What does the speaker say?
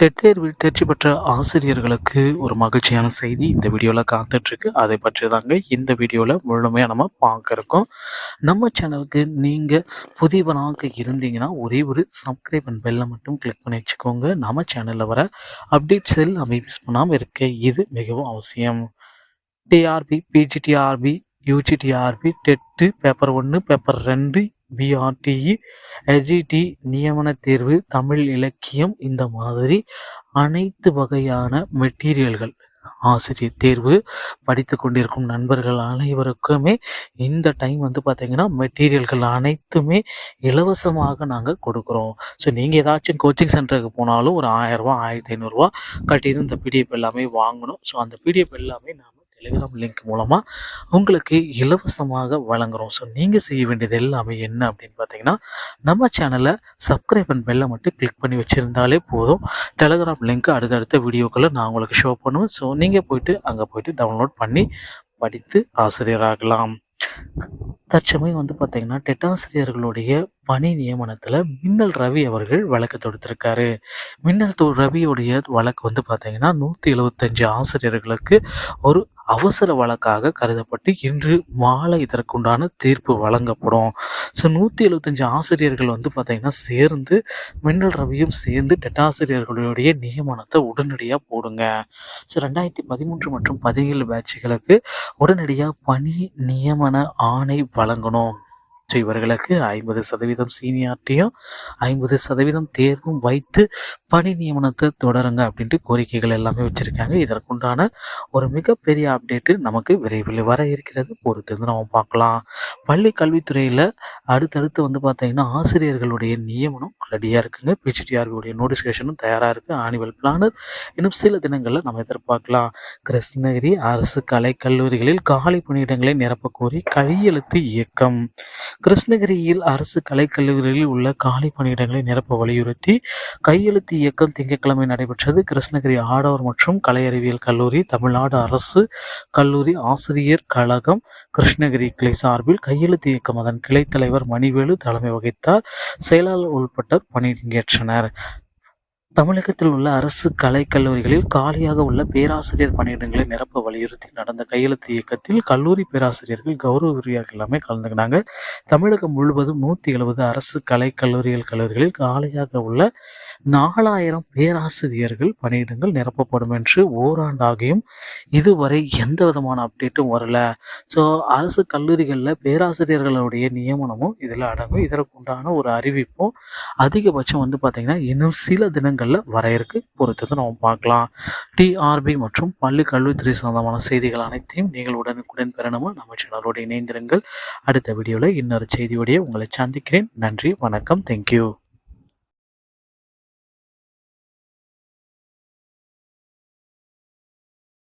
Dead தேர்வில் தேர்ச்சி பெற்ற ஆசிரியர்களுக்கு ஒரு மகிழ்ச்சியான செய்தி இந்த வீடியோவில் காத்துட்ருக்கு. அதை பற்றி தாங்க இந்த வீடியோவில் முழுமையாக நம்ம பார்க்க இருக்கோம். நம்ம சேனலுக்கு நீங்கள் புதியவனாக இருந்தீங்கன்னா ஒரே ஒரு சப்ஸ்கிரைப் அண்ட் பெல்லை மட்டும் கிளிக் பண்ணி வச்சுக்கோங்க. நம்ம சேனலில் வர அப்டேட்ஸ் எல்லாமே மிஸ் பண்ணாமல் இருக்க இது மிகவும் அவசியம். TRB, PGTRB, UGTRB, TET, paper 1, paper 2, PRTE, SGT, நியமன தேர்வு, தமிழ் இலக்கியம், இந்த மாதிரி அனைத்து வகையான மெட்டீரியல்கள் ஆசிரியர் தேர்வு படித்து கொண்டிருக்கும் நண்பர்கள் அனைவருக்குமே இந்த டைம் பார்த்திங்கன்னா மெட்டீரியல்கள் அனைத்துமே இலவசமாக நாங்கள் கொடுக்குறோம். ஸோ நீங்கள் ஏதாச்சும் கோச்சிங் சென்டருக்கு போனாலும் ஒரு 1000 1500 கட்டிட்டு இந்த பிடிஎஃப் எல்லாமே வாங்கணும். ஸோ அந்த பிடிஎஃப் எல்லாமே நாம் டெலிகிராம் லிங்க் மூலமாக உங்களுக்கு இலவசமாக வழங்குகிறோம். ஸோ நீங்கள் செய்ய வேண்டியது எல்லாமே என்ன அப்படின்னு பார்த்தீங்கன்னா, நம்ம சேனலை சப்ஸ்கிரைப் அண்ட் பெல்லை மட்டும் கிளிக் பண்ணி வச்சுருந்தாலே போதும். டெலிகிராம் லிங்க் அடுத்தடுத்த வீடியோக்களை நான் உங்களுக்கு ஷோ பண்ணுவேன். ஸோ நீங்கள் அங்கே போயிட்டு டவுன்லோட் பண்ணி படித்து ஆசிரியராகலாம். தற்சமயம் பார்த்தீங்கன்னா டெட் ஆசிரியர்களுடைய பணி நியமனத்தில் மின்னல் ரவி அவர்கள் வழக்கு தொடுத்திருக்காரு. மின்னல் ரவியுடைய வழக்கு பார்த்தீங்கன்னா 175 ஆசிரியர்களுக்கு ஒரு அவசர வழக்காக கருதப்பட்டு இன்று மாலை இதற்குண்டான தீர்ப்பு வழங்கப்படும். ஸோ 175 ஆசிரியர்கள் பார்த்தீங்கன்னா சேர்ந்து மின்னல் ரவியும் சேர்ந்து டெட் ஆசிரியர்களுடைய நியமனத்தை உடனடியாக போடுங்க. ஸோ 2013 மற்றும் 17 பேட்சுகளுக்கு உடனடியாக பணி நியமன ஆணை வழங்கணும். ஸோ இவர்களுக்கு 50% சீனியாரிட்டியும் 50% தேர்வும் வைத்து பணி நியமனத்தை தொடருங்க அப்படின்ட்டு கோரிக்கைகள் எல்லாமே வச்சுருக்காங்க. இதற்குண்டான ஒரு மிகப்பெரிய அப்டேட்டு நமக்கு விரைவில் வர இருக்கிறது. பொறுத்து நம்ம பார்க்கலாம். பள்ளி கல்வித்துறையில் அடுத்தடுத்து பார்த்தீங்கன்னா ஆசிரியர்களுடைய நியமனம் ரெடியாக இருக்குங்க. பிஜிடிஆர்பியுடைய நோட்டிஃபிகேஷனும் தயாராக இருக்குது. ஆனுவல் பிளானர் இன்னும் சில தினங்களில் நம்ம எதிர்பார்க்கலாம். கிருஷ்ணகிரி அரசு கலைக்கல்லூரிகளில் காலி பணியிடங்களை நிரப்ப கோரி கையெழுத்து இயக்கம். கிருஷ்ணகிரியில் அரசு கலைக்கல்லூரிகளில் உள்ள காலி பணியிடங்களை நிரப்ப வலியுறுத்தி கையெழுத்து இயக்கம் திங்கட்கிழமை நடைபெற்றது. கிருஷ்ணகிரி ஆடவர் மற்றும் கலை அறிவியல் கல்லூரி, தமிழ்நாடு அரசு கல்லூரி ஆசிரியர் கழகம் கிருஷ்ணகிரி கிளை சார்பில் கையெழுத்து இயக்கம் அதன் கிளை தலைவர் மணிவேலு தலைமை வகித்தார். செயலாளர் உள்பட்ட பணியேற்றனர். தமிழகத்தில் உள்ள அரசு கலைக்கல்லூரிகளில் காலியாக உள்ள பேராசிரியர் பணியிடங்களை நிரப்ப வலியுறுத்தி நடந்த கையெழுத்து இயக்கத்தில் கல்லூரி பேராசிரியர்கள் கௌரவ விரிவாளர்கள் எல்லாமே கலந்துக்கினாங்க. தமிழகம் முழுவதும் 170 அரசு கல்லூரிகளில் காலியாக உள்ள 4000 பேராசிரியர்கள் பணியிடங்கள் நிரப்பப்படும் என்று ஓராண்டாகியும் இதுவரை எந்த விதமான அப்டேட்டும் வரல. ஸோ அரசு கல்லூரிகளில் பேராசிரியர்களுடைய நியமனமும் இதில் அடங்கும். இதற்குண்டான ஒரு அறிவிப்பும் அதிகபட்சம் பார்த்தீங்கன்னா இன்னும் சில தினங்கள் வர இருக்கு. பொறுத்து நம்ம பார்க்கலாம். டிஆர்பி மற்றும் பள்ளி கல்வித்துறை சொந்தமான செய்திகள் அனைத்தையும் நீங்கள் உடனுக்குடன் பெறணுமா நம்ம சேனலோடு இணைந்திருங்கள். அடுத்த வீடியோவில் இன்னொரு செய்தியோடைய உங்களை சந்திக்கிறேன். நன்றி, வணக்கம், தேங்க்யூ.